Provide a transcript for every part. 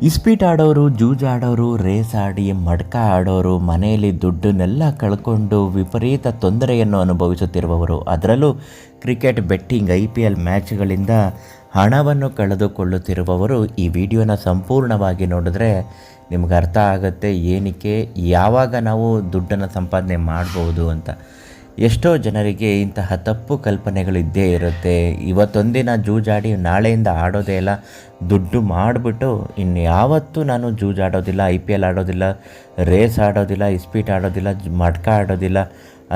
ಇಸ್ಪೀಟ್ ಆಡೋರು, ಜೂಜಾಡೋರು, ರೇಸ್ ಆಡಿ ಮಡ್ಕ ಆಡೋರು, ಮನೆಯಲ್ಲಿ ದುಡ್ಡನ್ನೆಲ್ಲ ಕಳ್ಕೊಂಡು ವಿಪರೀತ ತೊಂದರೆಯನ್ನು ಅನುಭವಿಸುತ್ತಿರುವವರು, ಅದರಲ್ಲೂ ಕ್ರಿಕೆಟ್ ಬೆಟ್ಟಿಂಗ್ IPL ಮ್ಯಾಚ್ಗಳಿಂದ ಹಣವನ್ನು ಕಳೆದುಕೊಳ್ಳುತ್ತಿರುವವರು ಈ ವಿಡಿಯೋನ ಸಂಪೂರ್ಣವಾಗಿ ನೋಡಿದ್ರೆ ನಿಮ್ಗೆ ಅರ್ಥ ಆಗುತ್ತೆ ಏನಕ್ಕೆ ಯಾವಾಗ ನಾವು ದುಡ್ಡನ್ನು ಸಂಪಾದನೆ ಮಾಡ್ಬೋದು ಅಂತ. ಎಷ್ಟೋ ಜನರಿಗೆ ಇಂತಹ ತಪ್ಪು ಕಲ್ಪನೆಗಳಿದ್ದೇ ಇರುತ್ತೆ. ಇವತ್ತೊಂದಿನ ಜೂಜಾಡಿ ನಾಳೆಯಿಂದ ಆಡೋದೇ ಇಲ್ಲ, ದುಡ್ಡು ಮಾಡಿಬಿಟ್ಟು ಇನ್ಯಾವತ್ತೂ ನಾನು ಜೂಜಾಡೋದಿಲ್ಲ, IPL ಆಡೋದಿಲ್ಲ, ರೇಸ್ ಆಡೋದಿಲ್ಲ, ಇಸ್ಪೀಟ್ ಆಡೋದಿಲ್ಲ, ಮಡ್ಕ ಆಡೋದಿಲ್ಲ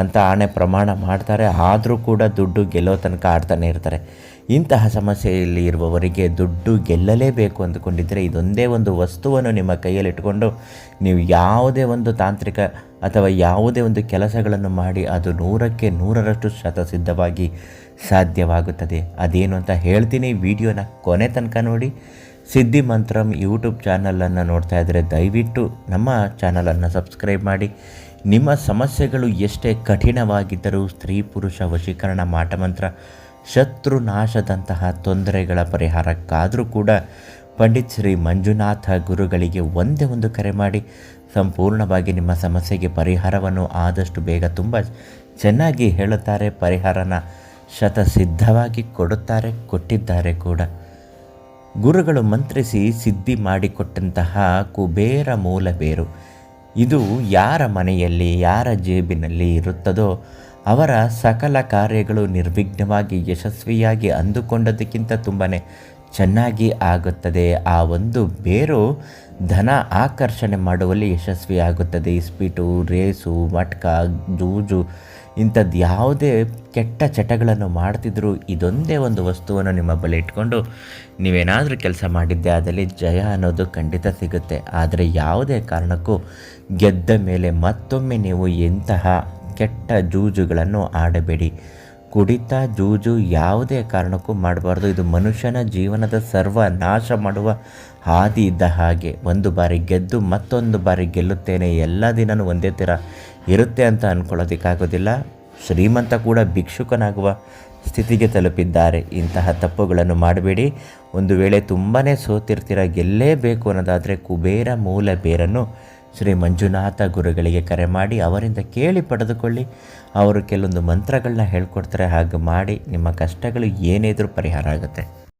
ಅಂತ ಆಣೆ ಪ್ರಮಾಣ ಮಾಡ್ತಾರೆ. ಆದರೂ ಕೂಡ ದುಡ್ಡು ಗೆಲ್ಲೋ ತನಕ ಆಡ್ತಾನೆ ಇರ್ತಾರೆ. ಇಂತಹ ಸಮಸ್ಯೆಯಲ್ಲಿ ಇರುವವರಿಗೆ ದುಡ್ಡು ಗೆಲ್ಲಲೇಬೇಕು ಅಂದುಕೊಂಡಿದ್ದರೆ ಇದೊಂದೇ ಒಂದು ವಸ್ತುವನ್ನು ನಿಮ್ಮ ಕೈಯಲ್ಲಿಟ್ಕೊಂಡು ನೀವು ಯಾವುದೇ ಒಂದು ತಾಂತ್ರಿಕ ಅಥವಾ ಯಾವುದೇ ಒಂದು ಕೆಲಸಗಳನ್ನು ಮಾಡಿ ಅದು 100ಕ್ಕೆ 100ರಷ್ಟು ಶತಸಿದ್ಧವಾಗಿ ಸಾಧ್ಯವಾಗುತ್ತದೆ. ಅದೇನು ಅಂತ ಹೇಳ್ತೀನಿ, ವಿಡಿಯೋನ ಕೊನೆ ತನಕ ನೋಡಿ. ಸಿದ್ಧಿ ಮಂತ್ರಂ ಯೂಟ್ಯೂಬ್ ಚಾನಲನ್ನು ನೋಡ್ತಾ ಇದ್ದರೆ ದಯವಿಟ್ಟು ನಮ್ಮ ಚಾನಲನ್ನು ಸಬ್ಸ್ಕ್ರೈಬ್ ಮಾಡಿ. ನಿಮ್ಮ ಸಮಸ್ಯೆಗಳು ಎಷ್ಟೇ ಕಠಿಣವಾಗಿದ್ದರೂ ಸ್ತ್ರೀ ಪುರುಷ ವಶೀಕರಣ, ಮಾಟಮಂತ್ರ, ಶತ್ರು ನಾಶದಂತಹ ತೊಂದರೆಗಳ ಪರಿಹಾರಕ್ಕಾದರೂ ಕೂಡ ಪಂಡಿತ್ ಶ್ರೀ ಮಂಜುನಾಥ ಗುರುಗಳಿಗೆ ಒಂದೇ ಒಂದು ಕರೆ ಮಾಡಿ ಸಂಪೂರ್ಣವಾಗಿ ನಿಮ್ಮ ಸಮಸ್ಯೆಗೆ ಪರಿಹಾರವನ್ನು ಆದಷ್ಟು ಬೇಗ ತುಂಬ ಚೆನ್ನಾಗಿ ಹೇಳುತ್ತಾರೆ. ಪರಿಹಾರನ ಶತಸಿದ್ಧವಾಗಿ ಕೊಟ್ಟಿದ್ದಾರೆ ಕೂಡ. ಗುರುಗಳು ಮಂತ್ರಿಸಿ ಸಿದ್ಧಿ ಮಾಡಿಕೊಟ್ಟಂತಹ ಕುಬೇರ ಮೂಲ ಬೇರು. ಇದು ಯಾರ ಮನೆಯಲ್ಲಿ ಯಾರ ಜೇಬಿನಲ್ಲಿ ಇರುತ್ತದೋ ಅವರ ಸಕಲ ಕಾರ್ಯಗಳು ನಿರ್ವಿಘ್ನವಾಗಿ ಯಶಸ್ವಿಯಾಗಿ ಅಂದುಕೊಂಡದಕ್ಕಿಂತ ತುಂಬಾ ಚೆನ್ನಾಗಿ ಆಗುತ್ತದೆ. ಆ ಒಂದು ಬೇರು ಧನ ಆಕರ್ಷಣೆ ಮಾಡುವಲ್ಲಿ ಯಶಸ್ವಿಯಾಗುತ್ತದೆ. ಇಸ್ಪೀಟು, ರೇಸು, ಮಟ್ಕ, ಜೂಜು ಇಂಥದ್ದು ಯಾವುದೇ ಕೆಟ್ಟ ಚಟಗಳನ್ನು ಮಾಡ್ತಿದ್ರು ಇದೊಂದೇ ಒಂದು ವಸ್ತುವನ್ನು ನಿಮ್ಮ ಬಳಿ ಇಟ್ಕೊಂಡು ನೀವೇನಾದರೂ ಕೆಲಸ ಮಾಡಿದ್ದೆ ಅದರಲ್ಲಿ ಜಯ ಅನ್ನೋದು ಖಂಡಿತ ಸಿಗುತ್ತೆ. ಆದರೆ ಯಾವುದೇ ಕಾರಣಕ್ಕೂ ಗೆದ್ದ ಮೇಲೆ ಮತ್ತೊಮ್ಮೆ ನೀವು ಇಂತಹ ಕೆಟ್ಟ ಜೂಜುಗಳನ್ನು ಆಡಬೇಡಿ. ಕುಡಿತ, ಜೂಜು ಯಾವುದೇ ಕಾರಣಕ್ಕೂ ಮಾಡಬಾರ್ದು. ಇದು ಮನುಷ್ಯನ ಜೀವನದ ಸರ್ವನಾಶ ಮಾಡುವ ಹಾದಿ ಇದ್ದ ಹಾಗೆ. ಒಂದು ಬಾರಿ ಗೆದ್ದು ಮತ್ತೊಂದು ಬಾರಿ ಗೆಲ್ಲುತ್ತೇನೆ, ಎಲ್ಲ ದಿನವೂ ಒಂದೇ ಥರ ಇರುತ್ತೆ ಅಂತ ಅಂದ್ಕೊಳ್ಳೋದಕ್ಕಾಗೋದಿಲ್ಲ. ಶ್ರೀಮಂತ ಕೂಡ ಭಿಕ್ಷುಕನಾಗುವ ಸ್ಥಿತಿಗೆ ತಲುಪಿದ್ದಾರೆ. ಇಂತಹ ತಪ್ಪುಗಳನ್ನು ಮಾಡಬೇಡಿ. ಒಂದು ವೇಳೆ ತುಂಬಾ ಸೋತಿರ್ತೀರ, ಗೆಲ್ಲೇಬೇಕು ಅನ್ನೋದಾದರೆ ಕುಬೇರ ಮೂಲ ಬೇರನ್ನು ಶ್ರೀ ಮಂಜುನಾಥ ಗುರುಗಳಿಗೆ ಕರೆ ಮಾಡಿ ಅವರಿಂದ ಕೇಳಿ ಪಡೆದುಕೊಳ್ಳಿ. ಅವರು ಕೆಲವೊಂದು ಮಂತ್ರಗಳನ್ನ ಹೇಳ್ಕೊಡ್ತಾರೆ. ಹಾಗೆ ಮಾಡಿ ನಿಮ್ಮ ಕಷ್ಟಗಳು ಏನೇ ಇದ್ರೂ ಪರಿಹಾರ ಆಗುತ್ತೆ.